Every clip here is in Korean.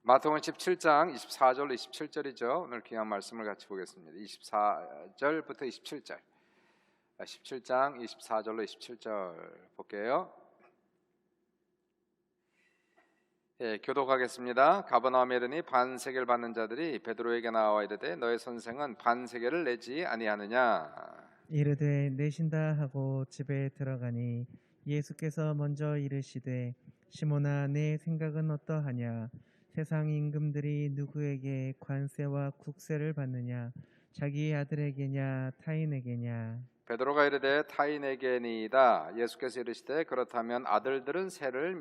마태복음 17장 24절로 27절이죠. 오늘 귀한 말씀을 같이 보겠습니다. 24절부터 27절. 17장 24절로 27절 볼게요. 교독하겠습니다. 가버나움에 이르니 반세계를 받는 자들이 베드로에게 나와 이르되 너의 선생은 반세계를 내지 아니하느냐. 이르되 내신다 하고 집에 들어가니 예수께서 먼저 이르시되 시몬아 내 생각은 어떠하냐. 세상 임금들이 누구에게 관세와 국세를 받느냐. 자기 아들에게냐 타인에게냐. 베드로가 이르되 타인에게니이다. 예수께서 이르시되 그렇다면 아들들은 세를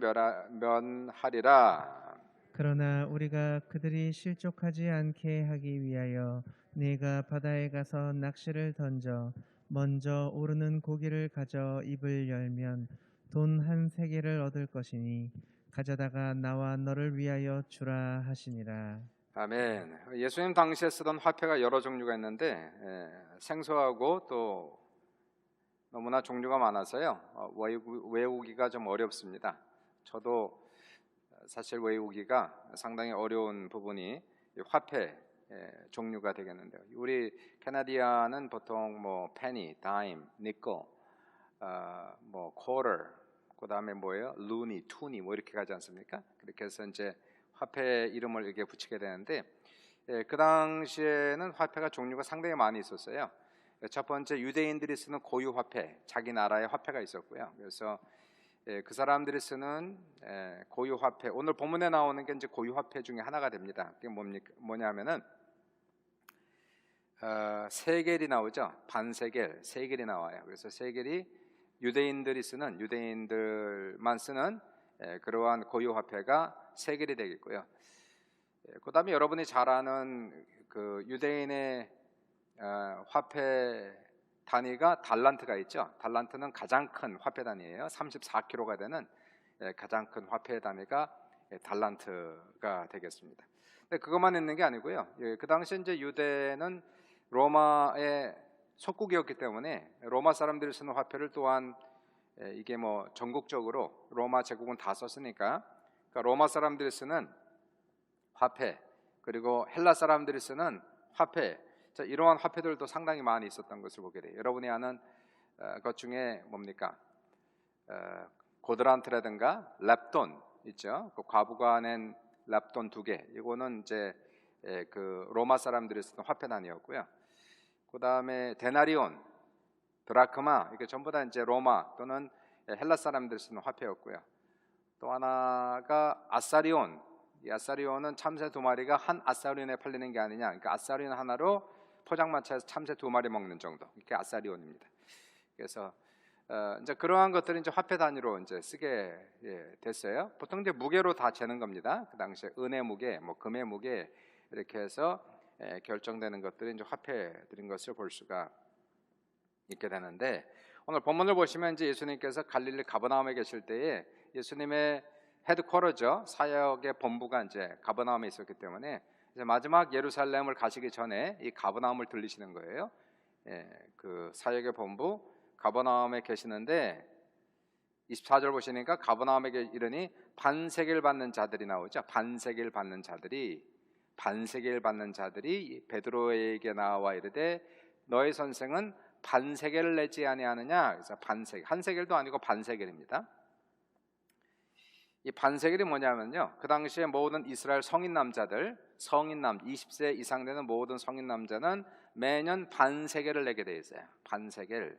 면하리라. 그러나 우리가 그들이 실족하지 않게 하기 위하여 네가 바다에 가서 낚시를 던져 먼저 오르는 고기를 가져 입을 열면 돈 한 세겔을 얻을 것이니 가져다가 나와 너를 위하여 주라 하시니라. 아멘. 예수님 당시에 쓰던 화폐가 여러 종류가 있는데 생소하고 또 너무나 종류가 많아서요. 외우기가 좀 어렵습니다. 저도 사실 외우기가 상당히 어려운 부분이 화폐 종류가 되겠는데요. 우리 캐나디안은 보통 뭐 페니, 다임, 니꺼, 뭐 쿼터, 그다음에 뭐예요? 루니, 투니 뭐 이렇게 가지 않습니까? 그렇게 해서 이제 화폐 이름을 이렇게 붙이게 되는데 그 당시에는 화폐가 종류가 상당히 많이 있었어요. 첫 번째 유대인들이 쓰는 고유 화폐, 자기 나라의 화폐가 있었고요. 그래서 그 사람들이 쓰는 고유 화폐, 오늘 본문에 나오는 게 이제 고유 화폐 중에 하나가 됩니다. 그게 뭐냐면은 세겔이 나오죠. 반세겔, 세겔이 나와요. 그래서 세겔이 유대인들만 쓰는 그러한 고유 화폐가 세겔이 되겠고요. 그다음에 여러분이 잘 아는 그 유대인의 화폐 단위가 달란트가 있죠. 달란트는 가장 큰 화폐 단위예요. 34kg가 되는 가장 큰 화폐 단위가 달란트가 되겠습니다. 근데 그것만 있는 게 아니고요. 그 당시 이제 유대는 로마의 속국이었기 때문에 로마 사람들이 쓰는 화폐를 또한 이게 뭐 전국적으로 로마 제국은 다 썼으니까 그러니까 로마 사람들이 쓰는 화폐 그리고 헬라 사람들이 쓰는 화폐, 자, 이러한 화폐들도 상당히 많이 있었던 것을 보게 돼요. 여러분이 아는 것 중에 뭡니까? 고드란트라든가 랍돈 있죠. 그 과부가 낸 랍돈 2개. 이거는 이제 그 로마 사람들이 쓰던 화폐 단위였고요. 그 다음에 데나리온, 드라크마 이게 전부 다 이제 로마 또는 헬라 사람들이 쓰는 화폐였고요. 또 하나가 아사리온. 이 아사리온은 참새 2마리가 한 아사리온에 팔리는 게 아니냐. 그러니까 아사리온 하나로 포장마차에서 참새 2마리 먹는 정도. 이게 아사리온입니다. 그래서 이제 그러한 것들이 이제 화폐 단위로 이제 쓰게 됐어요. 보통 이제 무게로 다 재는 겁니다. 그 당시에 은의 무게, 뭐 금의 무게 이렇게 해서 결정되는 것들이 이제 화폐들인 것을 볼 수가 있게 되는데 오늘 본문을 보시면 이제 예수님께서 갈릴리 가버나움에 계실 때에 예수님의 헤드쿼터죠. 사역의 본부가 이제 가버나움에 있었기 때문에 이제 마지막 예루살렘을 가시기 전에 이 가버나움을 들리시는 거예요. 그 사역의 본부 가버나움에 계시는데 24절 보시니까 가버나움에 이르니 반세계를 받는 자들이 나오죠. 반세계를 받는 자들이 베드로에게 나와 이르되 너의 선생은 반세계를 내지 아니하느냐. 그래서 반세계, 한 세겔도 아니고 반세계입니다. 이 반세겔이 뭐냐면요, 그 당시에 모든 이스라엘 성인 남자들, 20세 이상 되는 모든 성인 남자는 매년 반세겔을 내게 돼 있어요. 반세겔.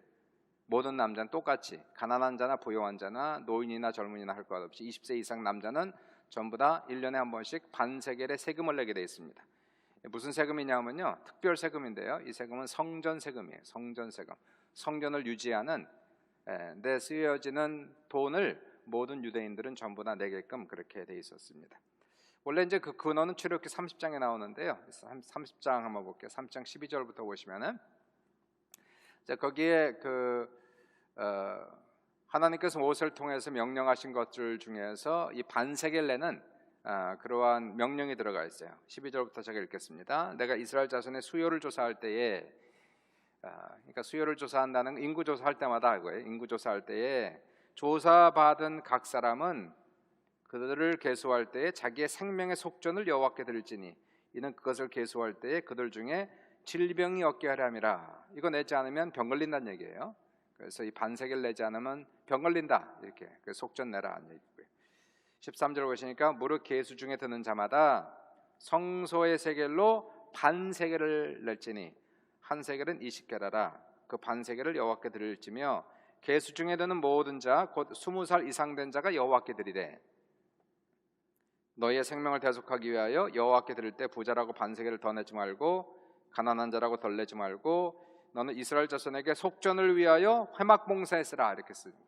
모든 남자는 똑같이 가난한 자나 부유한 자나 노인이나 젊은이나 할 것 없이 20세 이상 남자는 전부 다 1년에 한 번씩 반세겔의 세금을 내게 돼 있습니다. 무슨 세금이냐면요, 특별 세금인데요. 이 세금은 성전 세금이에요. 성전 세금. 성전을 유지하는 데 쓰여지는 돈을 모든 유대인들은 전부 다 내게끔 그렇게 돼 있었습니다. 원래 이제 그 근원은 출애굽기 30장에 나오는데요. 30장 한번 볼게요. 30장 12절부터 보시면은 거기에 하나님께서 모세를 통해서 명령하신 것들 중에서 이 반세겔 내는 그러한 명령이 들어가 있어요. 12절부터 제가 읽겠습니다. 내가 이스라엘 자손의 수요를 조사할 때에, 그러니까 수요를 조사한다는 인구 조사할 때마다 이거예요. 인구 조사할 때에 조사받은 각 사람은 그들을 계수할 때에 자기의 생명의 속전을 여호와께 드릴지니 이는 그것을 계수할 때에 그들 중에 질병이 없게 하려 함이라. 이거 내지 않으면 병 걸린다는 얘기예요. 그래서 이 반세겔 내지 않으면 병 걸린다, 이렇게 속전 내라 하는 얘기고요. 13절 보시니까 무릇 계수 중에 드는 자마다 성소의 세겔로 반세겔을 낼지니 한 세겔은 20게라라. 그 반세겔을 여호와께 드릴지며 계수 중에 드는 모든 자 곧 20살 이상 된 자가 여호와께 드리되 너희의 생명을 대속하기 위하여 여호와께 드릴 때 부자라고 반세겔을 더 내지 말고 가난한 자라고 덜 내지 말고 너는 이스라엘 자손에게 속전을 위하여 회막 봉사에 쓰라, 이렇게 씁니다.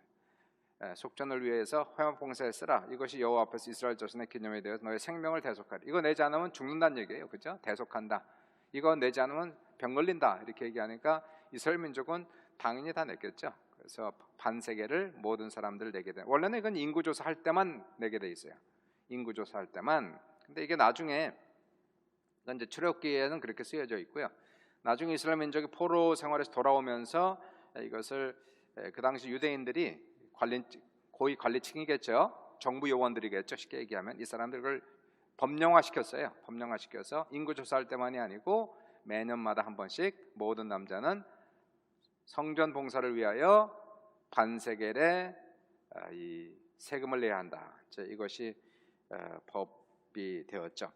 속전을 위해서 회막 봉사에 쓰라. 이것이 여호와 앞에서 이스라엘 자손의 기념이 되어서 너의 생명을 대속하리. 이거 내지 않으면 죽는다는 얘기예요, 그죠? 대속한다. 이거 내지 않으면 병 걸린다, 이렇게 얘기하니까 이스라엘 민족은 당연히 다 냈겠죠. 그래서 반세겔을 모든 사람들 내게 돼. 원래는 이건 인구조사 할 때만 내게 돼 있어요. 인구조사 할 때만. 근데 이게 나중에 이제 출애굽기에는 그렇게 쓰여져 있고요. 나중에 이스라엘 민족이 포로 생활에서 돌아오면서 이것을 그 당시 유대인들이 고위 관리층이겠죠. 정부 요원들이겠죠. 쉽게 얘기하면 이 사람들을 법령화시켰어요. 법령화시켜서 인구조사할 때만이 아니고 매년마다 한 번씩 모든 남자는 성전 봉사를 위하여 반세겔의 이 세금을 내야 한다. 이것이 법이 되었죠.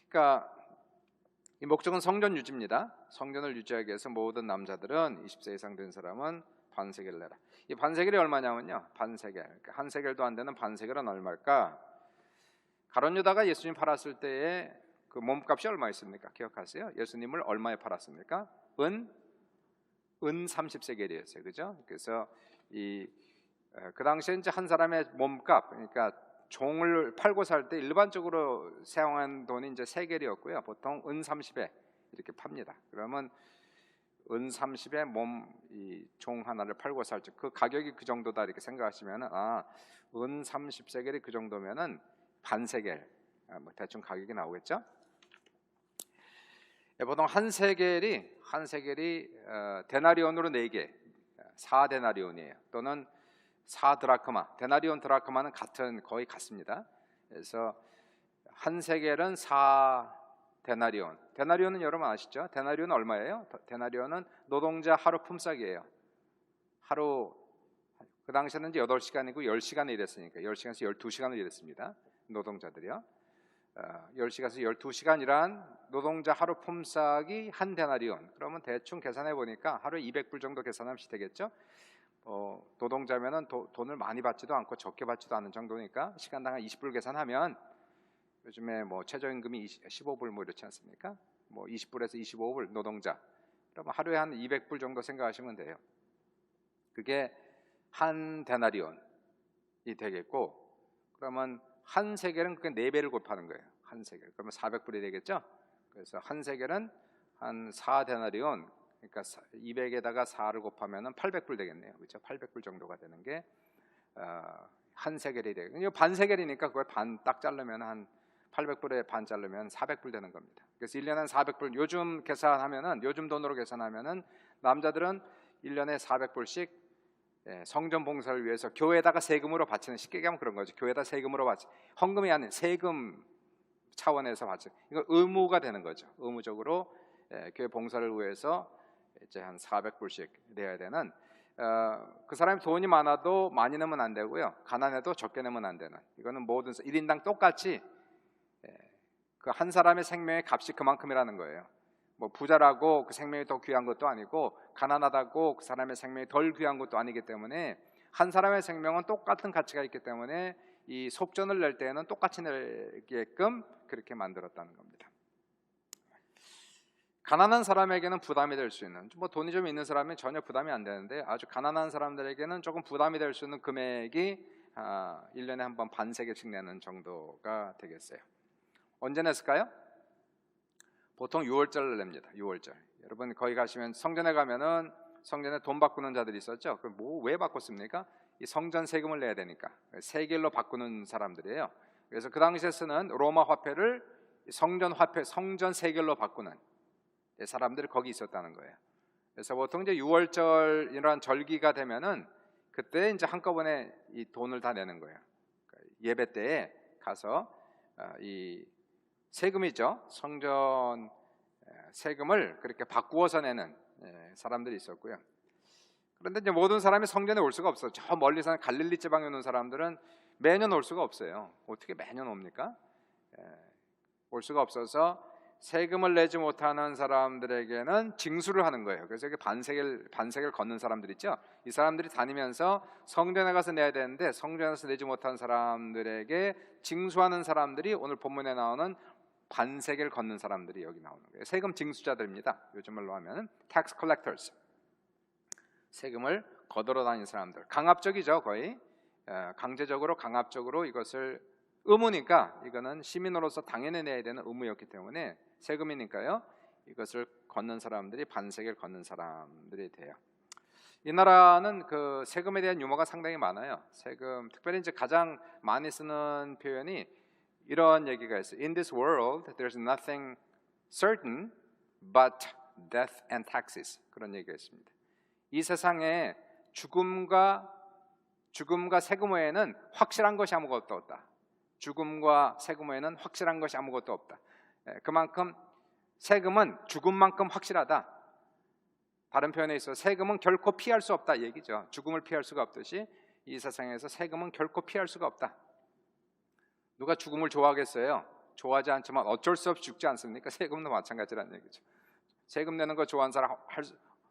그러니까 이 목적은 성전 유지입니다. 성전을 유지하기 위해서 모든 남자들은 20세 이상 된 사람은 반세겔 내라. 이 반세겔이 얼마냐면요, 반세겔, 그러니까 한 세겔도 안 되는 반세겔은 얼마일까? 가룟 유다가 예수님 팔았을 때의 그 몸값이 얼마였습니까? 기억하세요? 예수님을 얼마에 팔았습니까? 은 30세겔이었어요, 그죠? 그래서 그 당시에 이제 한 사람의 몸값, 그러니까 종을 팔고 살 때 일반적으로 사용한 돈이 이제 세겔이었고요. 보통 은 30에 이렇게 팝니다. 그러면 은 30에 종 하나를 팔고 살 때 그 가격이 그 정도다, 이렇게 생각하시면은 은 30세겔이 그 정도면은 반세겔, 뭐 대충 가격이 나오겠죠. 보통 한 세겔이 데나리온으로 4개, 4데나리온이에요. 또는 4드라크마, 데나리온 드라크마는 거의 같습니다. 그래서 한 세겔은 4데나리온. 데나리온은 여러분 아시죠? 데나리온은 얼마예요? 데나리온은 노동자 하루 품삯이에요. 하루, 그 당시에는 이제 8시간이고 10시간을 일했으니까 10시간에서 12시간을 일했습니다. 노동자들이요. 10시간에서 12시간 일한 노동자 하루 품삯이 한 데나리온. 그러면 대충 계산해 보니까 하루에 200불 정도 계산하면 되겠죠? 노동자면은 돈을 많이 받지도 않고 적게 받지도 않은 정도니까 시간당 한 20불 계산하면, 요즘에 뭐 최저임금이 15불 뭐 이렇지 않습니까? 뭐 20불에서 25불 노동자, 그러면 하루에 한 200불 정도 생각하시면 돼요. 그게 한 데나리온이 되겠고, 그러면 한 세겔은 그게 4배를 곱하는 거예요. 한 세겔. 그러면 400불이 되겠죠? 그래서 한 세겔은 한 4데나리온, 그러니까 200에다가 4를 곱하면은 800불 되겠네요. 그렇죠? 800불 정도가 되는 게 한 세겔이 되고, 이거 반 세겔이니까 그걸 반 딱 자르면 한 800불에 반 자르면 400불 되는 겁니다. 그래서 1년에 한 400불, 요즘 돈으로 계산하면은 남자들은 1년에 400불씩 성전 봉사를 위해서 교회에다가 세금으로 바치는, 쉽게 얘기하면 그런 거죠. 교회에다 세금으로 바치, 헌금이 아닌 세금 차원에서 바치는, 이거 의무가 되는 거죠. 의무적으로 교회 봉사를 위해서 이제 한 400불씩 내야 되는, 그 사람이 돈이 많아도 많이 내면 안 되고요, 가난해도 적게 내면 안 되는, 이거는 모든 1인당 똑같이 그 한 사람의 생명의 값이 그만큼이라는 거예요. 뭐 부자라고 그 생명이 더 귀한 것도 아니고 가난하다고 그 사람의 생명이 덜 귀한 것도 아니기 때문에 한 사람의 생명은 똑같은 가치가 있기 때문에 이 속전을 낼 때에는 똑같이 내게끔 그렇게 만들었다는 겁니다. 가난한 사람에게는 부담이 될 수 있는, 뭐 돈이 좀 있는 사람은 전혀 부담이 안 되는데 아주 가난한 사람들에게는 조금 부담이 될 수 있는 금액이 1년에 한 번 반세겔씩 내는 정도가 되겠어요. 언제 냈을까요? 보통 6월절 냅니다. 6월절. 여러분 거기 가시면, 성전에 가면은 성전에 돈 바꾸는 자들이 있었죠. 그럼 왜 바꿨습니까? 이 성전 세금을 내야 되니까 세겔로 바꾸는 사람들이에요. 그래서 그 당시에 쓰는 로마 화폐를 성전 화폐, 성전 세겔로 바꾸는 사람들이 거기 있었다는 거예요. 그래서 보통 이제 6월절이라는 절기가 되면은 그때 이제 한꺼번에 이 돈을 다 내는 거예요. 예배 때에 가서 이 세금이죠. 성전 세금을 그렇게 바꾸어서 내는 사람들이 있었고요. 그런데 이제 모든 사람이 성전에 올 수가 없어요. 저 멀리 사는 갈릴리 지방에 오는 사람들은 매년 올 수가 없어요. 어떻게 매년 옵니까? 올 수가 없어서 세금을 내지 못하는 사람들에게는 징수를 하는 거예요. 그래서 이게 반세계를 걷는 사람들 있죠. 이 사람들이 다니면서 성전에 가서 내야 되는데 성전에서 내지 못한 사람들에게 징수하는 사람들이 오늘 본문에 나오는 반세계를 걷는 사람들이 여기 나오는 거예요. 세금 징수자들입니다. 요즘 말로 하면 tax collectors. 세금을 거들어 다니는 사람들. 강압적이죠, 거의. 강제적으로 강압적으로 이것을 의무니까 이거는 시민으로서 당연히 내야 되는 의무였기 때문에 세금이니까요. 이것을 걷는 사람들이 반세계를 걷는 사람들이 돼요. 이 나라는 그 세금에 대한 유머가 상당히 많아요. 세금, 특별히 이제 가장 많이 쓰는 표현이 이런 얘기가 있어요. In this world, there's nothing certain but death and taxes. 그런 얘기가 있습니다. 이 세상에 죽음과 세금 외에는 확실한 것이 아무것도 없다. 죽음과 세금 외에는 확실한 것이 아무것도 없다. 그만큼 세금은 죽음만큼 확실하다. 다른 표현에 있어 세금은 결코 피할 수 없다 얘기죠. 죽음을 피할 수가 없듯이 이 세상에서 세금은 결코 피할 수가 없다. 누가 죽음을 좋아하겠어요? 좋아하지 않지만 어쩔 수 없이 죽지 않습니까? 세금도 마찬가지라는 얘기죠. 세금 내는 거 좋아하는 사람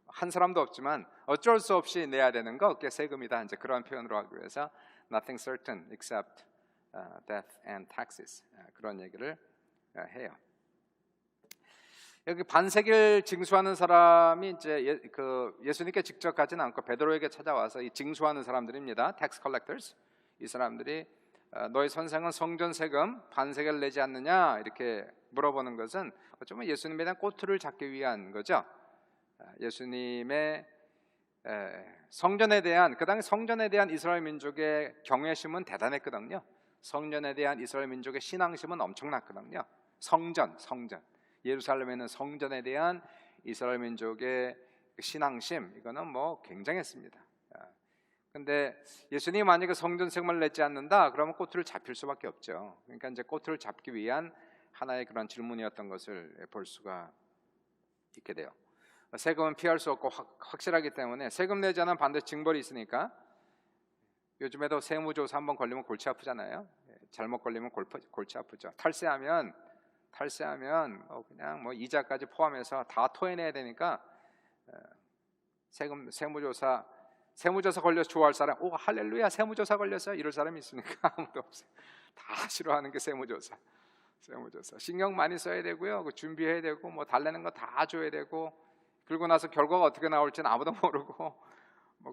한 사람도 없지만 어쩔 수 없이 내야 되는 거 그게 세금이다. 이제 그런 표현으로 하기 위해서 nothing certain except death and taxes 그런 얘기를 해요. 여기 반세계를 징수하는 사람이 이제 예수님께 직접 가지는 않고 베드로에게 찾아와서 이 징수하는 사람들입니다. tax collectors. 이 사람들이 너희 선생은 성전 세금 반세계를 내지 않느냐 이렇게 물어보는 것은 어쩌면 예수님에 대한 꼬투리를 잡기 위한 거죠. 예수님의 성전에 대한 그 당시 성전에 대한 이스라엘 민족의 경외심은 대단했거든요. 성전에 대한 이스라엘 민족의 신앙심은 엄청났거든요. 성전 예루살렘에 있는 성전에 대한 이스라엘 민족의 신앙심 이거는 뭐 굉장했습니다. 근데 예수님이 만약에 성전 세금을 내지 않는다 그러면 꼬투리를 잡힐 수밖에 없죠. 그러니까 이제 꼬투리를 잡기 위한 하나의 그런 질문이었던 것을 볼 수가 있게 돼요. 세금은 피할 수 없고 확실하기 때문에 세금 내지 않으면 반드시 징벌이 있으니까 요즘에도 세무조사 한번 걸리면 골치 아프잖아요. 잘못 걸리면 골치 아프죠. 탈세하면 그냥 이자까지 포함해서 다 토해내야 되니까 세무조사 걸려서 좋아할 사람, 오 할렐루야 세무조사 걸렸어 이럴 사람이 있으니까 아무도 없어요. 다 싫어하는 게 세무조사. 신경 많이 써야 되고요. 준비해야 되고 달래는 거 다 줘야 되고 그리고 나서 결과가 어떻게 나올지는 아무도 모르고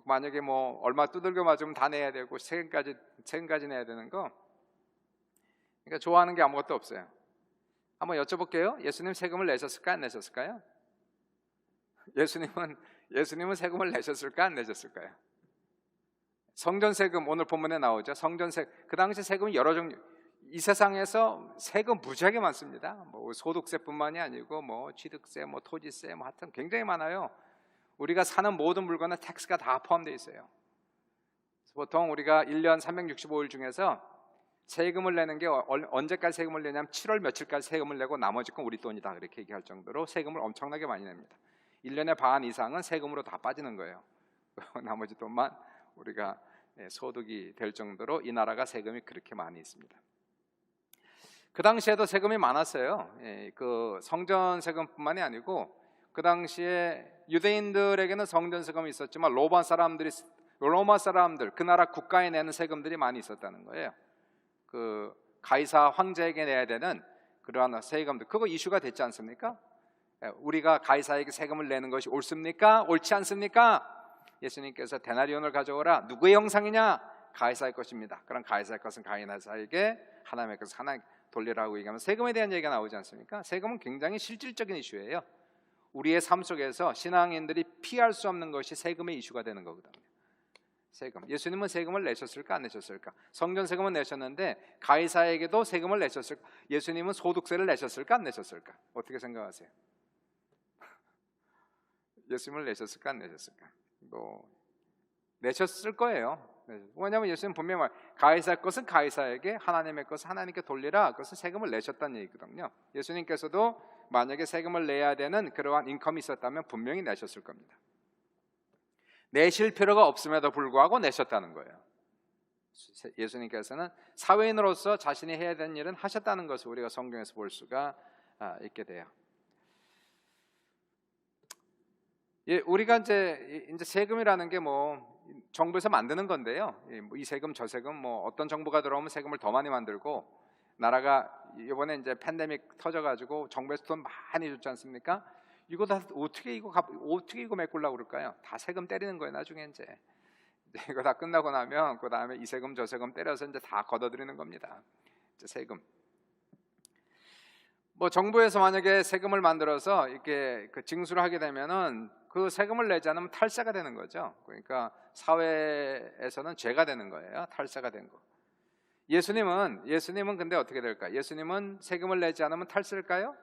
만약에 얼마 두들겨 맞으면 다 내야 되고 세금까지 내야 되는 거. 그러니까 좋아하는 게 아무것도 없어요. 한번 여쭤볼게요. 예수님 세금을 내셨을까 안 내셨을까요? 예수님은 세금을 내셨을까 안 내셨을까요? 성전 세금 오늘 본문에 나오죠. 성전 세금 그 당시 세금이 여러 종류. 이 세상에서 세금 무지하게 많습니다. 소득세뿐만이 아니고 취득세, 토지세, 하여튼 굉장히 많아요. 우리가 사는 모든 물건에 텍스가 다 포함되어 있어요. 보통 우리가 1년 365일 중에서 세금을 내는 게 언제까지 세금을 내냐면 7월 며칠까지 세금을 내고 나머지 건 우리 돈이다 그렇게 얘기할 정도로 세금을 엄청나게 많이 냅니다. 1년의 반 이상은 세금으로 다 빠지는 거예요. 나머지 돈만 우리가 소득이 될 정도로 이 나라가 세금이 그렇게 많이 있습니다. 그 당시에도 세금이 많았어요. 그 성전 세금뿐만이 아니고 그 당시에 유대인들에게는 성전 세금이 있었지만 로마 사람들 그 나라 국가에 내는 세금들이 많이 있었다는 거예요. 그 가이사 황제에게 내야 되는 그러한 세금들 그거 이슈가 됐지 않습니까? 우리가 가이사에게 세금을 내는 것이 옳습니까? 옳지 않습니까? 예수님께서 데나리온을 가져오라. 누구의 형상이냐? 가이사의 것입니다. 그럼 가이사의 것은 가이사에게 하나님의 것은 하나님 돌리라고 얘기하면 세금에 대한 얘기가 나오지 않습니까? 세금은 굉장히 실질적인 이슈예요. 우리의 삶 속에서 신앙인들이 피할 수 없는 것이 세금의 이슈가 되는 거거든요. 세금. 예수님은 세금을 내셨을까 안 내셨을까? 성전 세금은 내셨는데 가이사에게도 세금을 내셨을까? 예수님은 소득세를 내셨을까 안 내셨을까? 어떻게 생각하세요? 예수님을 내셨을까 안 내셨을까? 내셨을 거예요. 왜냐하면 예수님 분명히 가이사의 것은 가이사에게, 하나님의 것은 하나님께 돌리라. 그것은 세금을 내셨다는 얘기거든요. 예수님께서도 만약에 세금을 내야 되는 그러한 인컴이 있었다면 분명히 내셨을 겁니다. 내실 필요가 없음에도 불구하고 내셨다는 거예요. 예수님께서는 사회인으로서 자신이 해야 되는 일은 하셨다는 것을 우리가 성경에서 볼 수가 있게 돼요. 우리가 이제 세금이라는 게 정부에서 만드는 건데요. 이 세금 저 세금 어떤 정부가 들어오면 세금을 더 많이 만들고, 나라가 이번에 이제 팬데믹 터져가지고 정부에서 돈 많이 줬지 않습니까? 이거 다 어떻게 이거 메꾸려고 그럴까요? 다 세금 때리는 거예요. 나중에 이제 이거 다 끝나고 나면 그 다음에 이 세금 저 세금 때려서 이제 다 걷어들이는 겁니다. 이제 세금. 정부에서 만약에 세금을 만들어서 이렇게 징수를 하게 되면은 그 세금을 내지 않으면 탈세가 되는 거죠. 그러니까 사회에서는 죄가 되는 거예요. 탈세가 된 거. 예수님은 근데 어떻게 될까요? 예수님은 세금을 내지 않으면 탈세일까요?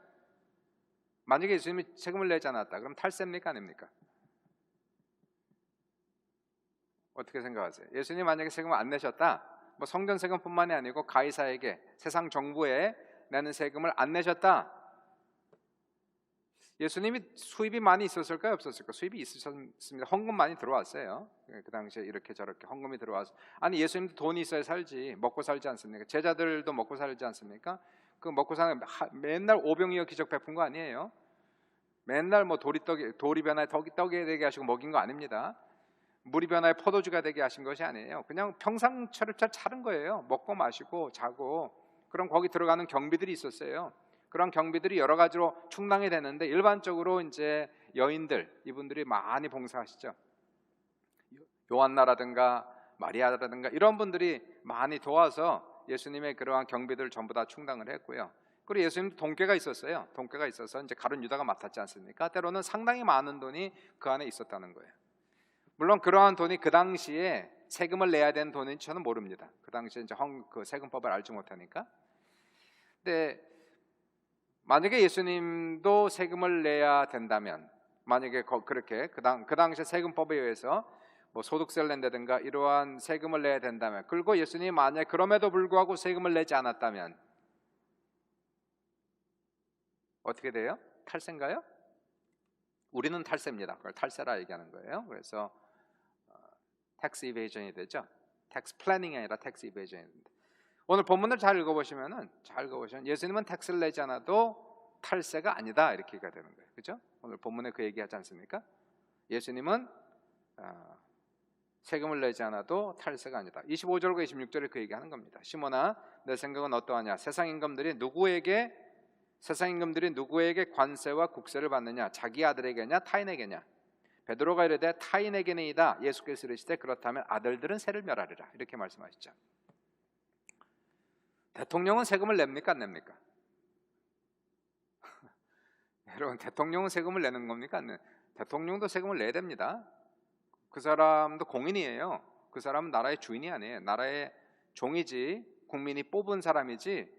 만약에 예수님이 세금을 내지 않았다, 그럼 탈세입니까? 아닙니까? 어떻게 생각하세요? 예수님 만약에 세금을 안 내셨다, 성전 세금뿐만이 아니고 가이사에게, 세상 정부에 내는 세금을 안 내셨다, 예수님이 수입이 많이 있었을까요? 없었을까요? 수입이 있으셨습니다. 헌금 많이 들어왔어요. 그 당시에 이렇게 저렇게 헌금이 들어와서, 아니 예수님도 돈이 있어야 살지, 먹고 살지 않습니까? 제자들도 먹고 살지 않습니까? 그 먹고 사는, 맨날 오병이어 기적 베푼 거 아니에요? 맨날 도리 변화에 떡이 되게 하시고 먹인 거 아닙니다. 물이 변화에 포도주가 되게 하신 것이 아니에요. 그냥 평상처를 잘 차린 거예요. 먹고 마시고 자고. 그럼 거기 들어가는 경비들이 있었어요. 그런 경비들이 여러 가지로 충당이 되는데, 일반적으로 이제 여인들, 이분들이 많이 봉사하시죠. 요한나라든가 마리아라든가 이런 분들이 많이 도와서 예수님의 그러한 경비들을 전부 다 충당을 했고요. 그리고 예수님도 돈꾀가 있었어요. 돈꾀가 있어서 이제 가룟 유다가 맡았지 않습니까? 때로는 상당히 많은 돈이 그 안에 있었다는 거예요. 물론 그러한 돈이 그 당시에 세금을 내야 되는 돈인지 저는 모릅니다. 그 당시에 이제 그 세금법을 알지 못하니까. 근데 만약에 예수님도 세금을 내야 된다면, 만약에 그렇게 그 당시에 세금법에 의해서 소득세를 낸다든가 이러한 세금을 내야 된다면, 그리고 예수님이 만약 그럼에도 불구하고 세금을 내지 않았다면 어떻게 돼요? 탈세인가요? 우리는 탈세입니다. 그걸 탈세라 얘기하는 거예요. 그래서 텍스 이베이전이 되죠. 텍스 플래닝이 아니라 텍스 이베이전이 됩니다. 오늘 본문을 잘 읽어보시면 예수님은 텍스를 내지 않아도 탈세가 아니다, 이렇게 얘기가 되는 거예요. 그렇죠? 오늘 본문에 그 얘기하지 않습니까? 예수님은 세금을 내지 않아도 탈세가 아니다. 25절과 26절에 그 얘기하는 겁니다. 시몬아, 내 생각은 어떠하냐? 세상 임금들이 누구에게 관세와 국세를 받느냐? 자기 아들에게냐 타인에게냐? 베드로가 이르되 타인에게니이다. 예수께서 이르시되 그렇다면 아들들은 세를 멸하리라, 이렇게 말씀하시죠. 대통령은 세금을 냅니까 안 냅니까? 여러분, 대통령은 세금을 내는 겁니까 안 내? 대통령도 세금을 내야 됩니다. 그 사람도 공인이에요. 그 사람은 나라의 주인이 아니에요. 나라의 종이지, 국민이 뽑은 사람이지,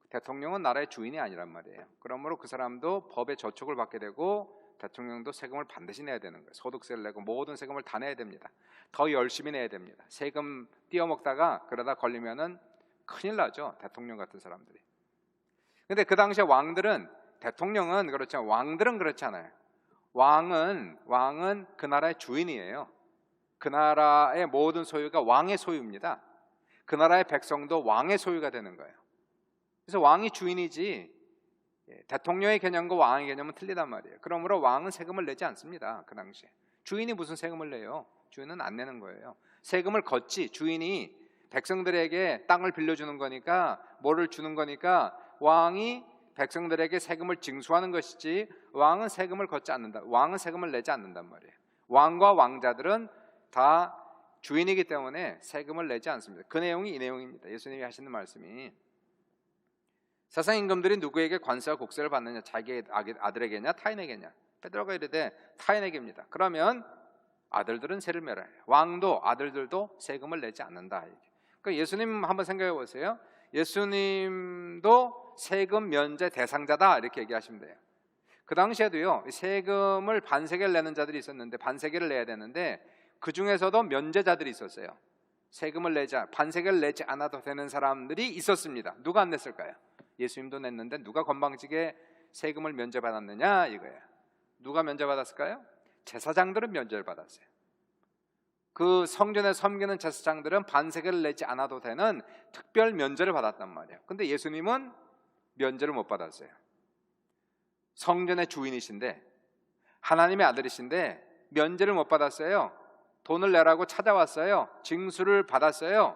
대통령은 나라의 주인이 아니란 말이에요. 그러므로 그 사람도 법의 저촉을 받게 되고, 대통령도 세금을 반드시 내야 되는 거예요. 소득세를 내고 모든 세금을 다 내야 됩니다. 더 열심히 내야 됩니다. 세금 띄어먹다가 그러다 걸리면은 큰일 나죠. 대통령 같은 사람들이. 근데 그 당시에 대통령은 그렇지만 왕들은 그렇지 않아요. 왕은 그 나라의 주인이에요. 그 나라의 모든 소유가 왕의 소유입니다. 그 나라의 백성도 왕의 소유가 되는 거예요. 그래서 왕이 주인이지, 대통령의 개념과 왕의 개념은 틀리단 말이에요. 그러므로 왕은 세금을 내지 않습니다. 그 당시에 주인이 무슨 세금을 내요? 주인은 안 내는 거예요. 세금을 걷지, 주인이 백성들에게 땅을 빌려주는 거니까, 뭐를 주는 거니까 왕이 백성들에게 세금을 징수하는 것이지, 왕은 세금을 걷지 않는다. 왕은 세금을 내지 않는단 말이에요. 왕과 왕자들은 다 주인이기 때문에 세금을 내지 않습니다. 그 내용이 이 내용입니다. 예수님이 하시는 말씀이, 세상 임금들이 누구에게 관세와 국세를 받느냐? 자기 아들에게냐 타인에게냐? 베드로가 이르되 타인에게입니다. 그러면 아들들은 세를 멸하여, 왕도 아들들도 세금을 내지 않는다. 그러니까 예수님 한번 생각해 보세요. 예수님도 세금 면제 대상자다, 이렇게 얘기하시면 돼요. 그 당시에도요, 세금을 반세계를 내는 자들이 있었는데, 반세계를 내야 되는데 그 중에서도 면제자들이 있었어요. 반세계를 내지 않아도 되는 사람들이 있었습니다. 누가 안 냈을까요? 예수님도 냈는데 누가 건방지게 세금을 면제받았느냐 이거예요. 누가 면제받았을까요? 제사장들은 면제를 받았어요. 그 성전에 섬기는 제사장들은 반세계를 내지 않아도 되는 특별 면제를 받았단 말이에요. 근데 예수님은 면제를 못 받았어요. 성전의 주인이신데 하나님의 아들이신데 면제를 못 받았어요. 돈을 내라고 찾아왔어요. 징수를 받았어요.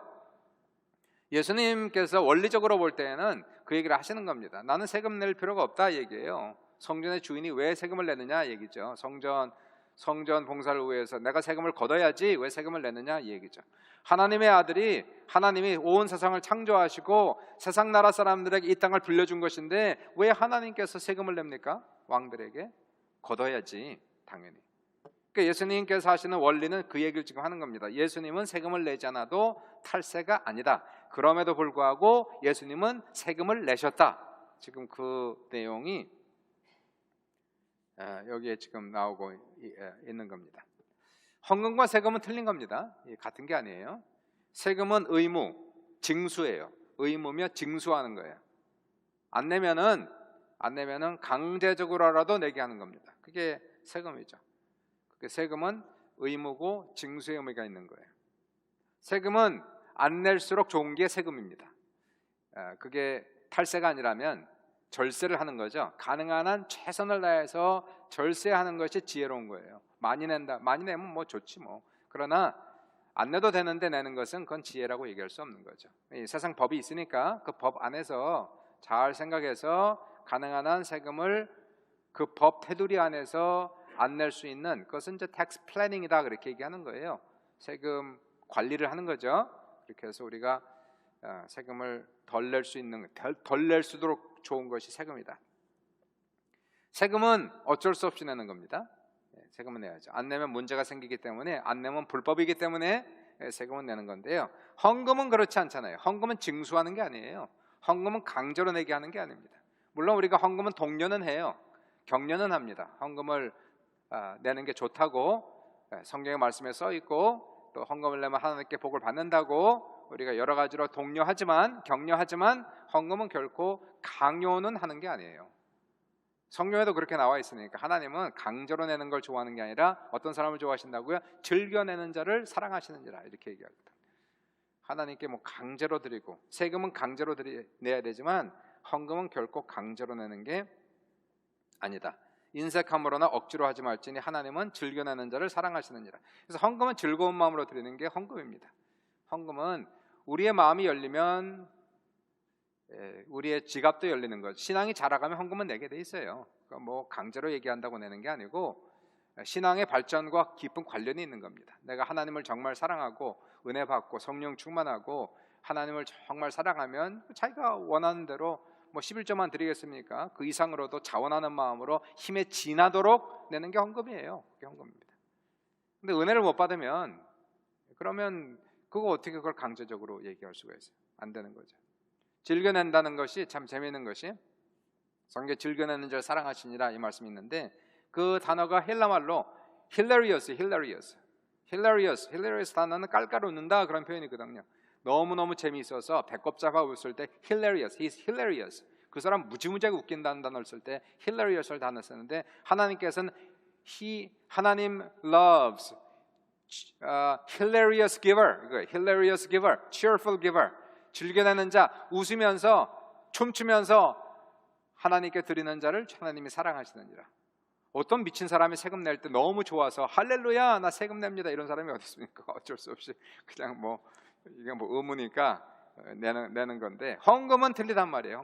예수님께서 원리적으로 볼 때에는 그 얘기를 하시는 겁니다. 나는 세금 낼 필요가 없다 얘기예요. 성전의 주인이 왜 세금을 내느냐 얘기죠. 성전 봉사를 위해서 내가 세금을 걷어야지 왜 세금을 내느냐 이 얘기죠. 하나님의 아들이 하나님이 온 세상을 창조하시고 세상 나라 사람들에게 이 땅을 빌려준 것인데 왜 하나님께서 세금을 냅니까? 왕들에게 걷어야지 당연히. 그러니까 예수님께서 하시는 원리는 그 얘기를 지금 하는 겁니다. 예수님은 세금을 내지 않아도 탈세가 아니다. 그럼에도 불구하고 예수님은 세금을 내셨다. 지금 그 내용이 여기에 지금 나오고 있는 겁니다. 헌금과 세금은 틀린 겁니다. 같은 게 아니에요. 세금은 의무, 징수예요. 의무며 징수하는 거예요. 안 내면은 강제적으로라도 내게 하는 겁니다. 그게 세금이죠. 세금은 의무고 징수의 의미가 있는 거예요. 세금은 안 낼수록 좋은 게 세금입니다. 그게 탈세가 아니라면 절세를 하는 거죠. 가능한 한 최선을 다해서 절세하는 것이 지혜로운 거예요. 많이 내면 뭐 좋지 뭐. 그러나 안 내도 되는데 내는 것은 그건 지혜라고 얘기할 수 없는 거죠. 이 세상 법이 있으니까 그 법 안에서 잘 생각해서 가능한 한 세금을 그 법 테두리 안에서 안 낼 수 있는 그것은 이제 텍스 플래닝이다 그렇게 얘기하는 거예요. 세금 관리를 하는 거죠. 그렇게 해서 우리가 세금을 덜 낼 수 있는 덜 낼 수 있도록 좋은 것이 세금이다. 세금은 어쩔 수 없이 내는 겁니다. 세금은 내야죠. 안 내면 문제가 생기기 때문에 안 내면 불법이기 때문에 세금은 내는 건데요. 헌금은 그렇지 않잖아요. 헌금은 징수하는 게 아니에요. 헌금은 강제로 내게 하는 게 아닙니다. 물론 우리가 헌금은 독려는 해요. 격려는 합니다. 헌금을 내는 게 좋다고 성경의 말씀에 써 있고 또 헌금을 내면 하나님께 복을 받는다고 우리가 여러 가지로 독려하지만 격려하지만 헌금은 결코 강요는 하는 게 아니에요. 성경에도 그렇게 나와 있으니까 하나님은 강제로 내는 걸 좋아하는 게 아니라 어떤 사람을 좋아하신다고요? 즐겨내는 자를 사랑하시는지라 이렇게 얘기하거든. 하나님께 뭐 강제로 드리고 세금은 강제로 내야 되지만 헌금은 결코 강제로 내는 게 아니다. 인색함으로나 억지로 하지 말지니 하나님은 즐겨내는 자를 사랑하시느니라. 그래서 헌금은 즐거운 마음으로 드리는 게 헌금입니다. 헌금은 우리의 마음이 열리면 우리의 지갑도 열리는 거죠. 신앙이 자라가면 헌금은 내게 돼 있어요. 그러니까 뭐 강제로 얘기한다고 내는 게 아니고 신앙의 발전과 깊은 관련이 있는 겁니다. 내가 하나님을 정말 사랑하고 은혜 받고 성령 충만하고 하나님을 정말 사랑하면 자기가 원하는 대로 뭐 11조만 드리겠습니까? 그 이상으로도 자원하는 마음으로 힘에 지나도록 내는 게 헌금이에요. 그게 헌금입니다. 근데 은혜를 못 받으면 그러면 그거 어떻게 그걸 강제적으로 얘기할 수가 있어요? 안 되는 거죠. 즐겨낸다는 것이 참 재미있는 것이 성경에 즐겨내는 자를 사랑하시니라 이 말씀이 있는데 그 단어가 헬라말로 hilarious 단어는 깔깔 웃는다 그런 표현이거든요. 너무너무 재미있어서 배꼽잡아 웃을 때 he's hilarious. 그 사람 무지무지하게 웃긴다는 단어를 쓸 때 hilarious를 단어 쓰는데 하나님께서는 하나님 loves hilarious giver, cheerful giver. 즐겨내는 자, 웃으면서 춤추면서 하나님께 드리는 자를 하나님이 사랑하시느니라. 어떤 미친 사람이 세금 낼 때 너무 좋아서 할렐루야 나 세금 냅니다 이런 사람이 어디 있습니까? 어쩔 수 없이 그냥 뭐 이게 뭐 의무니까 내는 건데 헌금은 틀리단 말이에요.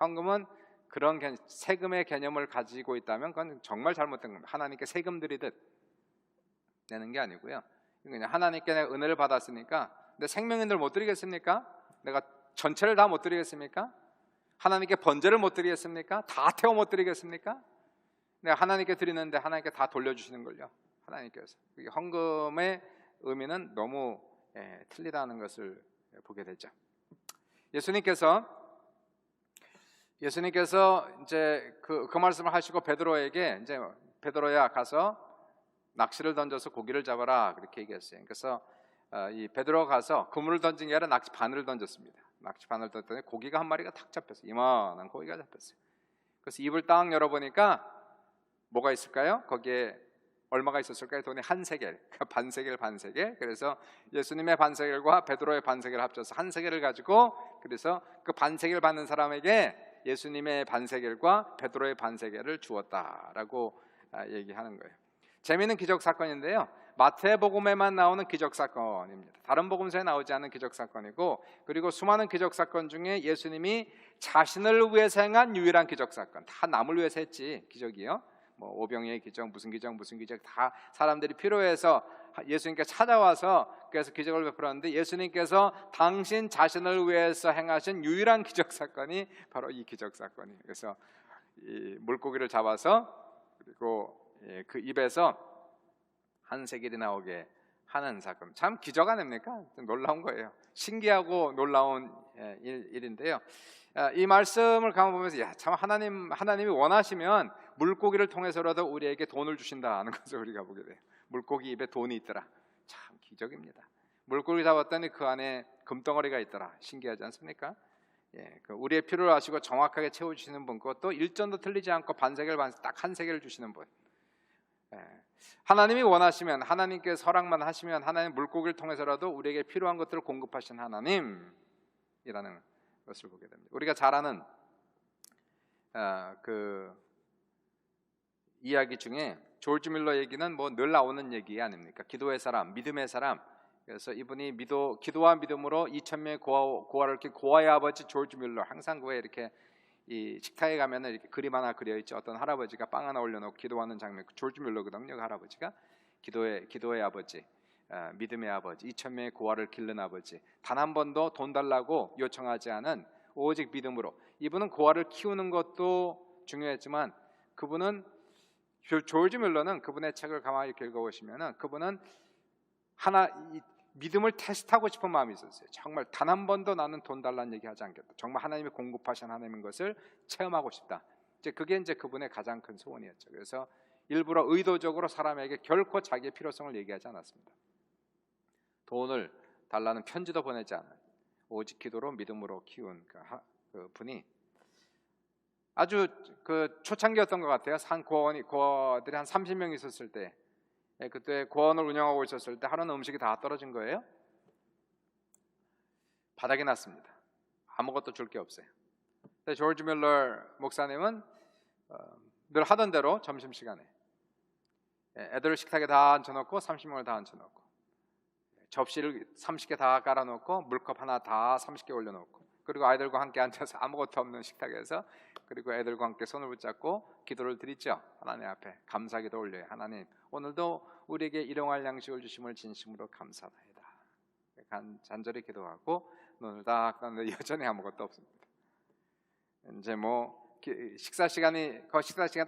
헌금은 그런 세금의 개념을 가지고 있다면 그건 정말 잘못된 겁니다. 하나님께 세금 드리듯 내는 게 아니고요. 그냥 하나님께 내가 은혜를 받았으니까 내 생명인들 못 드리겠습니까? 내가 전체를 다 못 드리겠습니까? 하나님께 번제를 못 드리겠습니까? 다 태워 못 드리겠습니까? 내가 하나님께 드리는데 하나님께 다 돌려주시는 걸요. 하나님께서 헌금의 의미는 너무 틀리다는 것을 보게 되죠. 예수님께서 이제 그 말씀을 하시고 베드로에게 이제 베드로야 가서 낚시를 던져서 고기를 잡아라 그렇게 얘기했어요. 그래서 이 베드로가 가서 그물을 던진 게 아니라 낙지 바늘을 던졌습니다. 낙지 바늘을 던졌더니 고기가 한 마리가 탁 잡혔어요. 이만한 고기가 잡혔어요. 그래서 입을 딱 열어보니까 뭐가 있을까요? 거기에 얼마가 있었을까요? 돈이 한 세겔, 반세겔 반세겔. 그래서 예수님의 반세겔과 베드로의 반세겔을 합쳐서 한 세겔을 가지고, 그래서 그 반세겔 받는 사람에게 예수님의 반세겔과 베드로의 반세겔을 주었다라고 얘기하는 거예요. 재미있는 기적 사건인데요, 마태복음에만 나오는 기적 사건입니다. 다른 복음서에 나오지 않는 기적 사건이고, 그리고 수많은 기적 사건 중에 예수님이 자신을 위해서 행한 유일한 기적 사건, 다 남을 위해서 했지 기적이요. 뭐 오병이의 기적, 무슨 기적 다 사람들이 필요해서 예수님께 찾아와서 그래서 기적을 베풀었는데, 예수님께서 당신 자신을 위해서 행하신 유일한 기적 사건이 바로 이 기적 사건이에요. 그래서 이 물고기를 잡아서 그리고 그 입에서 한 세겔이 나오게 하는 사건, 참 기적 아닙니까? 놀라운 거예요. 신기하고 놀라운 일인데요. 이 말씀을 가만 보면서 참 하나님이 원하시면 물고기를 통해서라도 우리에게 돈을 주신다는 것을 우리가 보게 돼요. 물고기 입에 돈이 있더라. 참 기적입니다. 물고기 잡았더니 그 안에 금덩어리가 있더라. 신기하지 않습니까? 그 우리의 필요를 아시고 정확하게 채워주시는 분, 그것도 일전도 틀리지 않고 반세겔 딱 한 세겔을 주시는 분. 하나님이 원하시면, 하나님께 허락만 하시면 하나님 물고기를 통해서라도 우리에게 필요한 것들을 공급하신 하나님이라는 것을 보게 됩니다. 우리가 잘 아는 그 이야기 중에 조지 밀러 얘기는 뭐 늘 나오는 얘기 아닙니까? 기도의 사람, 믿음의 사람. 그래서 이분이 기도와 믿음으로 2,000명의 고아를 이렇게, 고아의 아버지 조지 밀러, 항상 그에 이렇게 이 식탁에 가면은 이렇게 그림 하나 그려 있죠. 어떤 할아버지가 빵 하나 올려놓고 기도하는 장면. 조지 밀러거든요. 그 할아버지가 기도의 아버지, 믿음의 아버지, 2,000명의 고아를 기른 아버지, 단 한 번도 돈 달라고 요청하지 않은 오직 믿음으로. 이분은 고아를 키우는 것도 중요했지만, 그분은 조지 밀러는 그분의 책을 가만히 이렇게 읽어보시면은 그분은 믿음을 테스트하고 싶은 마음이 있었어요. 정말 단 한 번도 나는 돈 달라는 얘기하지 않겠다. 정말 하나님이 공급하신 하나님인 것을 체험하고 싶다. 그게 이제 그분의 가장 큰 소원이었죠. 그래서 일부러 의도적으로 사람에게 결코 자기의 필요성을 얘기하지 않았습니다. 돈을 달라는 편지도 보내지 않아요. 오직 기도로 믿음으로 키운 그 분이 아주 그 초창기였던 것 같아요. 고아들이 한 30명 있었을 때, 그때 고아원을 운영하고 있었을 때 하루는 음식이 다 떨어진 거예요. 바닥이 났습니다. 아무것도 줄 게 없어요. 근데 조지 밀러 목사님은 늘 하던 대로 점심시간에 애들을 식탁에 다 앉혀놓고 30명을 다 앉혀놓고 접시를 30개 다 깔아놓고 물컵 하나 다 30개 올려놓고, 그리고 아이들과 함께 앉아서 아무것도 없는 식탁에서, 그리고 애들과 함께 손을 붙잡고 기도를 드리죠. 하나님 앞에 감사기도 올려요. 하나님, 오늘도 우리에게 일용할 양식을 주심을 진심으로 감사하다. 간절히 기도하고 눈을 딱 떴는데 여전히 아무것도 없습니다. 이제 뭐 식사 시간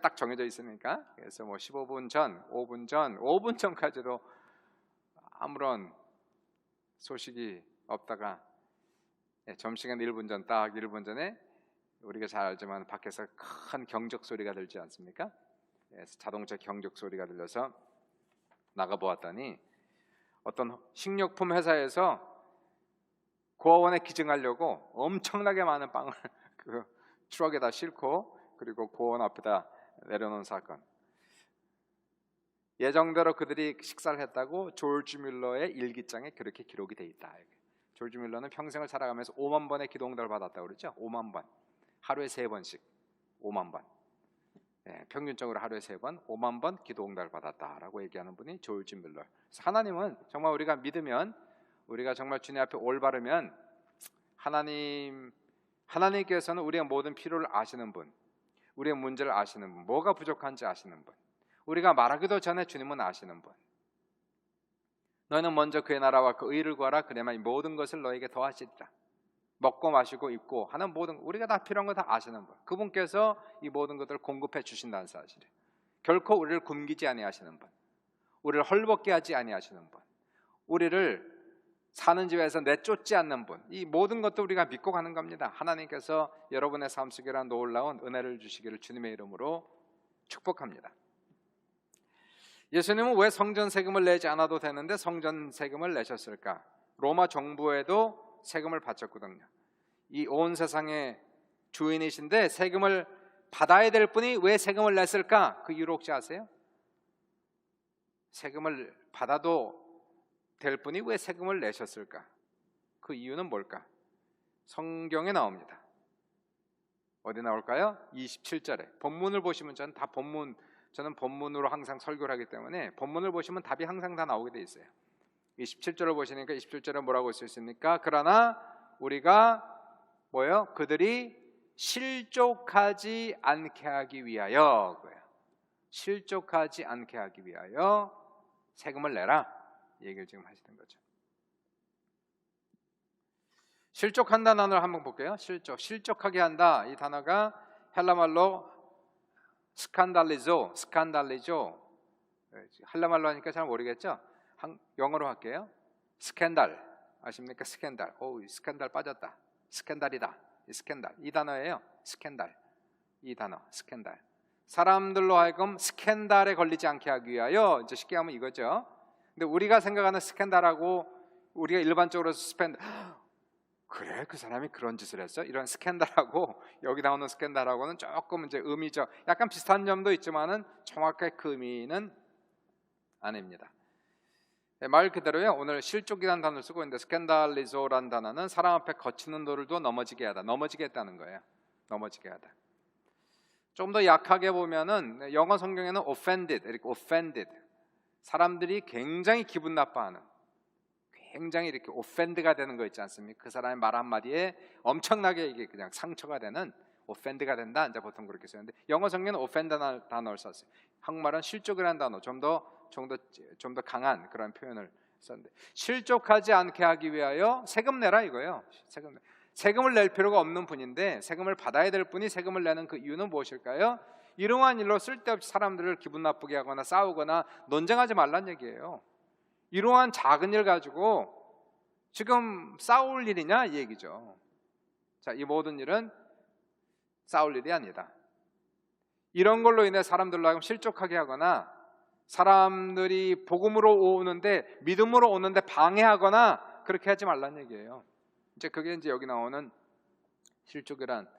딱 정해져 있으니까, 그래서 뭐 15분 전, 5분 전까지도 아무런 소식이 없다가 점심시간 1분 전, 딱 1분 전에 우리가 잘 알지만 밖에서 큰 경적 소리가 들지 않습니까? 그래서 자동차 경적 소리가 들려서 나가 보았더니 어떤 식료품 회사에서 고아원에 기증하려고 엄청나게 많은 빵을 그 트럭에다 싣고, 그리고 고아원 앞에다 내려놓은 사건. 예정대로 그들이 식사를 했다고 조지 밀러의 일기장에 그렇게 기록이 돼 있다. 조지 밀러는 평생을 살아가면서 5만 번의 기도 응답을 받았다고 그랬죠. 5만 번, 하루에 3번씩 5만 번, 평균적으로 하루에 3번 5만 번 기도 응답을 받았다라고 얘기하는 분이 조지 밀러. 그래서 하나님은 정말 우리가 믿으면, 우리가 정말 주님 앞에 올바르면 하나님께서는 우리의 모든 필요를 아시는 분, 우리의 문제를 아시는 분, 뭐가 부족한지 아시는 분, 우리가 말하기도 전에 주님은 아시는 분. 너희는 먼저 그의 나라와 그 의를 구하라. 그래야만 이 모든 것을 너에게 더하시리라. 먹고 마시고 입고 하는 모든, 우리가 다 필요한 거 다 아시는 분, 그분께서 이 모든 것들을 공급해 주신다는 사실이에요. 결코 우리를 굶기지 아니하시는 분, 우리를 헐벗게 하지 아니하시는 분, 우리를 사는 집에서 내쫓지 않는 분, 이 모든 것도 우리가 믿고 가는 겁니다. 하나님께서 여러분의 삶 속에란 놀라운 은혜를 주시기를 주님의 이름으로 축복합니다. 예수님은 왜 성전 세금을 내지 않아도 되는데 성전 세금을 내셨을까? 로마 정부에도 세금을 바쳤거든요. 이 온 세상의 주인이신데 세금을 받아야 될 분이 왜 세금을 냈을까? 그 이유를 혹시 아세요? 세금을 받아도 될 분이 왜 세금을 내셨을까? 그 이유는 뭘까? 성경에 나옵니다. 어디 나올까요? 27절에. 본문을 보시면 저는 본문으로 항상 설교를 하기 때문에 본문을 보시면 답이 항상 다 나오게 돼 있어요. 27절을 보시니까 27절에 뭐라고 써 있습니까? 그러나 우리가 뭐예요? 그들이 실족하지 않게 하기 위하여, 실족하지 않게 하기 위하여 세금을 내라, 이 얘기를 지금 하시는 거죠. 실족한다는 단어를 한번 볼게요. 실족하게 한다. 이 단어가 헬라말로 스칸달리죠. 헬라말로 하니까 잘 모르겠죠? 영어로 할게요. 스캔달, 아십니까? 스캔달. 스캔달 빠졌다. 스캔달이다. 이 단어예요. 스캔달. 이 단어, 스캔달. 사람들로 하여금 스캔달에 걸리지 않게 하기 위하여, 이제 쉽게 하면 이거죠. 근데 우리가 생각하는 스캔달하고 우리가 일반적으로 그래, 그 사람이 그런 짓을 했어? 이런 스캔들하고 여기 나오는 스캔들하고는 조금 이제 의미적 약간 비슷한 점도 있지만은 정확하게 그 의미는 아닙니다. 말 그대로요. 오늘 실족이라는 단어를 쓰고 있는데 스캔달리조라는 단어는 사람 앞에 거치는 돌도 넘어지게 하다, 넘어지게 했다는 거예요. 넘어지게 하다. 좀 더 약하게 보면은 영어 성경에는 offended, 이렇게 offended, 사람들이 굉장히 기분 나빠하는, 굉장히 이렇게 오펜드가 되는 거 있지 않습니까? 그 사람의 말 한마디에 엄청나게 이게 그냥 상처가 되는, 오펜드가 된다, 이제 보통 그렇게 쓰는데 영어 성경은 오펜드라는 단어를 썼어요. 한국말은 실족이라는 단어, 좀 더 강한 그런 표현을 썼는데, 실족하지 않게 하기 위하여 세금 내라 이거예요. 세금을 낼 필요가 없는 분인데 세금을 받아야 될 분이 세금을 내는 그 이유는 무엇일까요? 이러한 일로 쓸데없이 사람들을 기분 나쁘게 하거나 싸우거나 논쟁하지 말란 얘기예요. 이러한 작은 일 가지고 지금 싸울 일이냐 이 얘기죠. 자, 이 모든 일은 싸울 일이 아니다. 이런 걸로 인해 사람들로 하여금 실족하게 하거나 사람들이 복음으로 오는데, 믿음으로 오는데 방해하거나 그렇게 하지 말란 얘기예요. 이제 그게 이제 여기 나오는 실족이란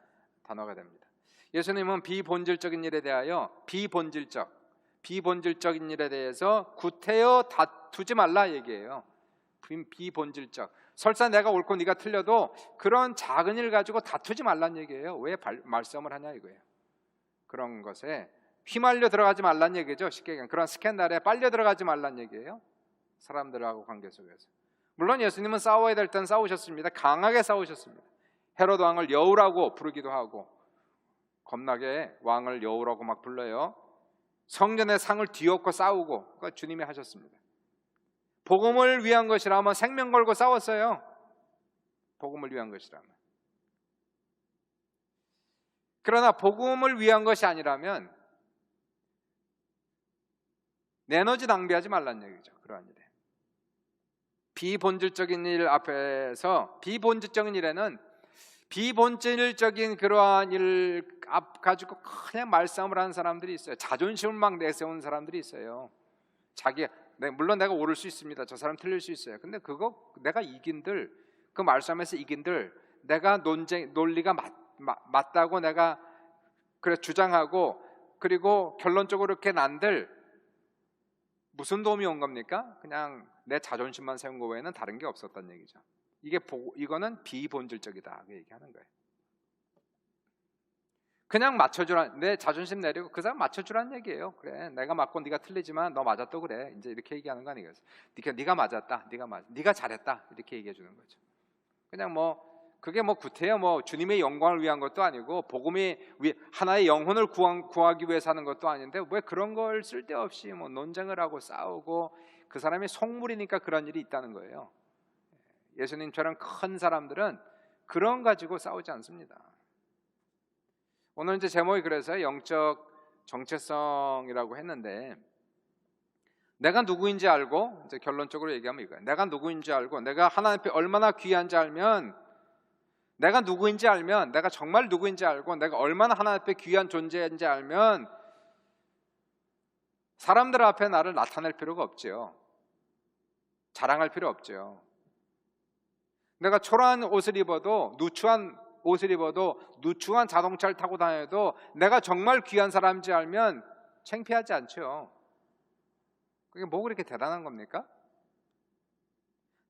단어가 됩니다. 예수님은 비본질적인 일에 대하여 비본질적인 일에 대해서 구태여 다투지 말라 얘기해요. 비본질적. 설사 내가 옳고 네가 틀려도 그런 작은 일 가지고 다투지 말란 얘기예요. 왜 말씀을 하냐 이거예요. 그런 것에 휘말려 들어가지 말란 얘기죠. 쉽게 얘기하면 그런 스캔들에 빨려 들어가지 말란 얘기예요. 사람들하고 관계 속에서. 물론 예수님은 싸워야 될 땐 싸우셨습니다. 강하게 싸우셨습니다. 헤로드 왕을 여우라고 부르기도 하고, 겁나게 왕을 여우라고 막 불러요. 성전의 상을 뒤엎고 싸우고, 그거 주님이 하셨습니다. 복음을 위한 것이라면 생명 걸고 싸웠어요. 복음을 위한 것이라면. 그러나 복음을 위한 것이 아니라면 에너지 낭비하지 말란 얘기죠. 그러한 일에. 비본질적인 일 앞에서, 비본질적인 일에는 비본질적인 그러한 일 가지고 그냥 말싸움을 하는 사람들이 있어요. 자존심을 막 내세우는 사람들이 있어요. 물론 내가 옳을 수 있습니다. 저 사람 틀릴 수 있어요. 근데 그거 내가 이긴들, 그 말싸움에서 이긴들, 내가 논리가 맞다고 내가 그래 주장하고, 그리고 결론적으로 이렇게 난들 무슨 도움이 온 겁니까? 그냥 내 자존심만 세운 거 외에는 다른 게 없었단 얘기죠. 이거는 비본질적이다 그 얘기하는 거예요. 그냥 맞춰주라, 내 자존심 내리고 그 사람 맞춰주라는 얘기예요. 그래, 내가 맞고 네가 틀리지만 너 맞았다고 그래, 이제 이렇게 얘기하는 거 아니겠어요? 네가 맞았다, 네가 잘했다, 이렇게 얘기해 주는 거죠. 그냥 그게 구태여 주님의 영광을 위한 것도 아니고 복음이 하나의 영혼을 구하기 위해서 하는 것도 아닌데 왜 그런 걸 쓸데없이 논쟁을 하고 싸우고, 그 사람이 속물이니까 그런 일이 있다는 거예요. 예수님처럼 큰 사람들은 그런 가지고 싸우지 않습니다. 오늘 이제 제목이 그래서 영적 정체성이라고 했는데, 내가 누구인지 알고, 이제 결론적으로 얘기하면 이거예요. 내가 누구인지 알고, 내가 하나님 앞에 얼마나 귀한지 알면, 내가 누구인지 알면, 내가 정말 누구인지 알고, 내가 얼마나 하나님 앞에 귀한 존재인지 알면 사람들 앞에 나를 나타낼 필요가 없지요. 자랑할 필요 없죠. 내가 초라한 옷을 입어도, 누추한 옷을 입어도, 누추한 자동차를 타고 다녀도 내가 정말 귀한 사람인지 알면 창피하지 않죠. 그게 뭐 그렇게 대단한 겁니까?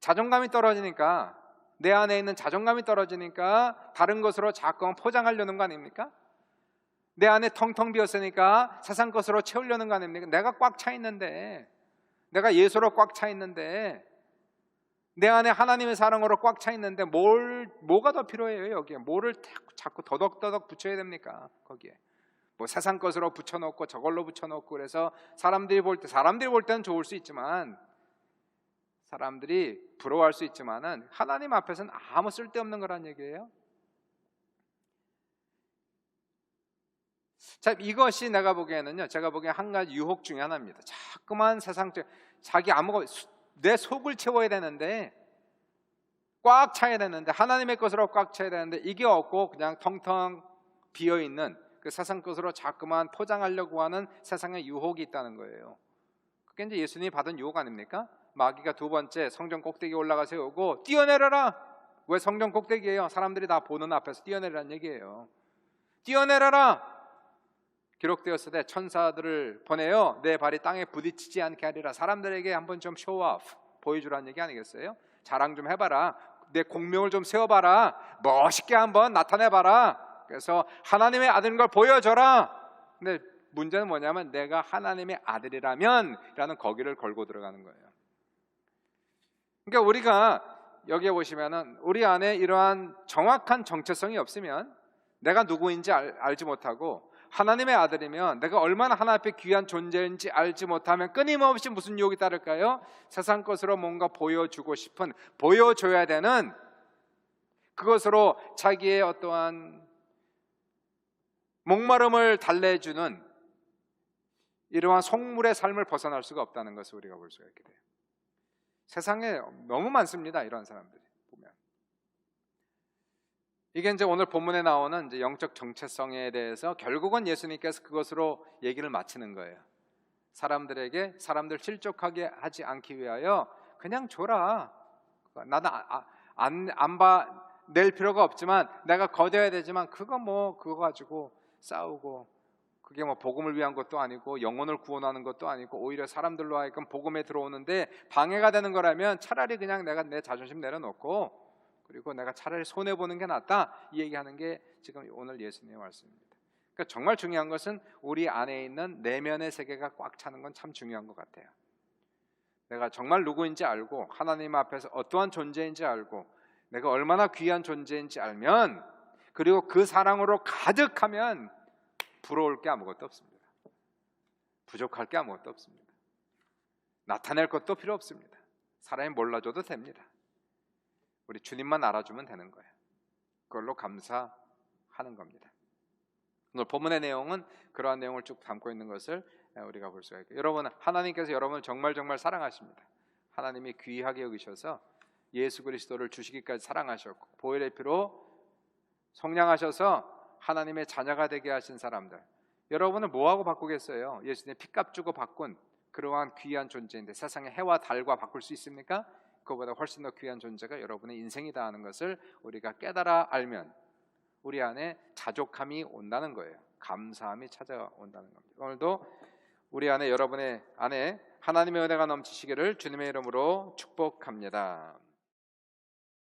자존감이 떨어지니까, 내 안에 있는 자존감이 떨어지니까 다른 것으로 자꾸 포장하려는 거 아닙니까? 내 안에 텅텅 비었으니까 세상 것으로 채우려는 거 아닙니까? 내가 꽉 차 있는데, 내가 예수로 꽉 차 있는데, 내 안에 하나님의 사랑으로 꽉 차 있는데 뭐가 더 필요해요? 여기에 뭐를 자꾸 더덕더덕 붙여야 됩니까? 거기에 뭐 세상 것으로 붙여놓고 저걸로 붙여놓고, 그래서 사람들이 볼 때는 좋을 수 있지만, 사람들이 부러워할 수 있지만은 하나님 앞에서는 아무 쓸데없는 거란 얘기예요. 자, 이것이 제가 보기에는 한 가지 유혹 중에 하나입니다. 자꾸만 세상적, 자기 내 속을 채워야 되는데, 꽉 차야 되는데, 하나님의 것으로 꽉 차야 되는데, 이게 없고 그냥 텅텅 비어있는 그 세상 것으로 자꾸만 포장하려고 하는 세상의 유혹이 있다는 거예요. 그게 이제 예수님이 받은 유혹 아닙니까? 마귀가 두 번째 성전 꼭대기에 올라가 세우고 뛰어내려라. 왜 성전 꼭대기예요? 사람들이 다 보는 앞에서 뛰어내리라는 얘기예요. 뛰어내려라. 기록되었을 때 천사들을 보내요. 내 발이 땅에 부딪히지 않게 하리라. 사람들에게 한번 좀 쇼오프 보여주라는 얘기 아니겠어요? 자랑 좀 해봐라. 내 공명을 좀 세워봐라. 멋있게 한번 나타내봐라. 그래서 하나님의 아들인 걸 보여줘라. 근데 문제는 뭐냐면, 내가 하나님의 아들이라면 라는 거기를 걸고 들어가는 거예요. 그러니까 우리가 여기에 보시면은, 우리 안에 이러한 정확한 정체성이 없으면, 내가 누구인지 알지 못하고, 하나님의 아들이면 내가 얼마나 하나님 앞에 귀한 존재인지 알지 못하면 끊임없이 무슨 유혹이 따를까요? 세상 것으로 뭔가 보여주고 싶은, 보여줘야 되는 그것으로 자기의 어떠한 목마름을 달래주는 이러한 속물의 삶을 벗어날 수가 없다는 것을 우리가 볼 수가 있게 돼요. 세상에 너무 많습니다. 이런 사람들이 보면. 이게 이제 오늘 본문에 나오는 이제 영적 정체성에 대해서 결국은 예수님께서 그것으로 얘기를 마치는 거예요. 사람들에게, 사람들 실족하게 하지 않기 위하여 그냥 줘라. 나는 낼 필요가 없지만, 내가 거둬야 되지만, 그거 가지고 싸우고, 그게 복음을 위한 것도 아니고 영혼을 구원하는 것도 아니고, 오히려 사람들로 하여금 복음에 들어오는데 방해가 되는 거라면 차라리 그냥 내가 내 자존심 내려놓고, 그리고 내가 차라리 손해보는 게 낫다, 이 얘기하는 게 지금 오늘 예수님의 말씀입니다. 그러니까 정말 중요한 것은 우리 안에 있는 내면의 세계가 꽉 차는 건 참 중요한 것 같아요. 내가 정말 누구인지 알고, 하나님 앞에서 어떠한 존재인지 알고, 내가 얼마나 귀한 존재인지 알면, 그리고 그 사랑으로 가득하면 부러울 게 아무것도 없습니다. 부족할 게 아무것도 없습니다. 나타낼 것도 필요 없습니다. 사람이 몰라줘도 됩니다. 우리 주님만 알아주면 되는 거예요. 그걸로 감사하는 겁니다. 오늘 본문의 내용은 그러한 내용을 쭉 담고 있는 것을 우리가 볼 수가 있고, 여러분, 하나님께서 여러분을 정말 사랑하십니다. 하나님이 귀하게 여기셔서 예수 그리스도를 주시기까지 사랑하셨고, 보혈의 피로 속량하셔서 하나님의 자녀가 되게 하신 사람들, 여러분은 뭐하고 바꾸겠어요? 예수님의 피값 주고 바꾼 그러한 귀한 존재인데, 세상의 해와 달과 바꿀 수 있습니까? 그보다 훨씬 더 귀한 존재가 여러분의 인생이다 하는 것을 우리가 깨달아 알면 우리 안에 자족함이 온다는 거예요. 감사함이 찾아온다는 겁니다. 오늘도 우리 안에, 여러분의 안에 하나님의 은혜가 넘치시기를 주님의 이름으로 축복합니다.